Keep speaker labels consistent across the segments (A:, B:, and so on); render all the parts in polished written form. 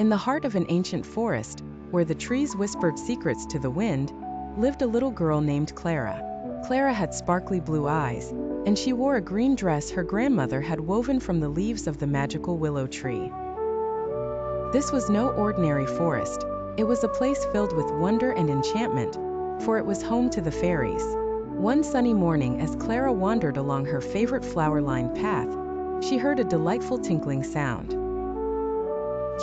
A: In the heart of an ancient forest, where the trees whispered secrets to the wind, lived a little girl named Clara. Clara had sparkly blue eyes, and she wore a green dress her grandmother had woven from the leaves of the magical willow tree. This was no ordinary forest. It was a place filled with wonder and enchantment, for it was home to the fairies. One sunny morning, as Clara wandered along her favorite flower-lined path, she heard a delightful tinkling sound.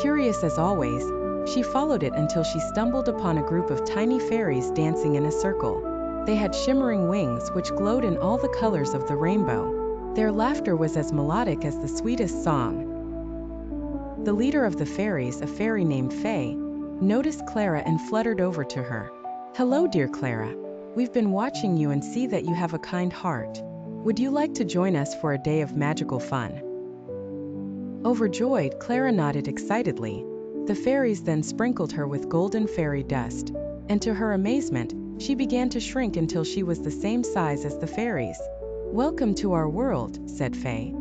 A: Curious as always, she followed it until she stumbled upon a group of tiny fairies dancing in a circle. They had shimmering wings which glowed in all the colors of the rainbow. Their laughter was as melodic as the sweetest song. The leader of the fairies, a fairy named Faye, noticed Clara and fluttered over to her. "Hello, dear Clara. We've been watching you and see that you have a kind heart. Would you like to join us for a day of magical fun?" Overjoyed, Clara nodded excitedly. The fairies then sprinkled her with golden fairy dust, and to her amazement, she began to shrink until she was the same size as the fairies. "Welcome to our world," said Faye.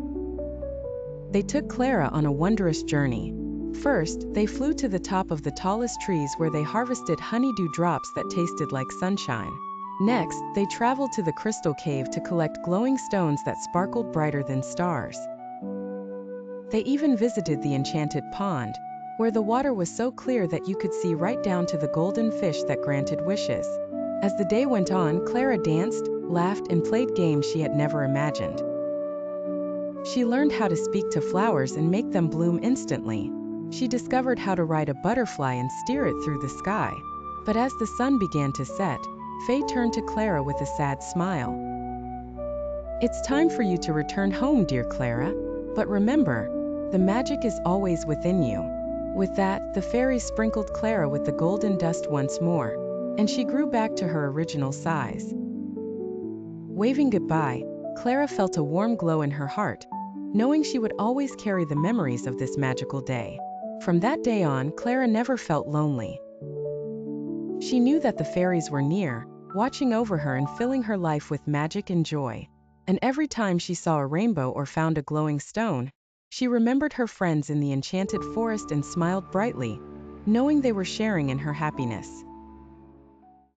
A: They took Clara on a wondrous journey. First, they flew to the top of the tallest trees where they harvested honeydew drops that tasted like sunshine. Next, they traveled to the crystal cave to collect glowing stones that sparkled brighter than stars. They even visited the Enchanted Pond, where the water was so clear that you could see right down to the golden fish that granted wishes. As the day went on, Clara danced, laughed, and played games she had never imagined. She learned how to speak to flowers and make them bloom instantly. She discovered how to ride a butterfly and steer it through the sky. But as the sun began to set, Faye turned to Clara with a sad smile. "It's time for you to return home, dear Clara. But remember, the magic is always within you." With that, the fairies sprinkled Clara with the golden dust once more, and she grew back to her original size. Waving goodbye, Clara felt a warm glow in her heart, knowing she would always carry the memories of this magical day. From that day on, Clara never felt lonely. She knew that the fairies were near, watching over her and filling her life with magic and joy. And every time she saw a rainbow or found a glowing stone, she remembered her friends in the enchanted forest and smiled brightly, knowing they were sharing in her happiness.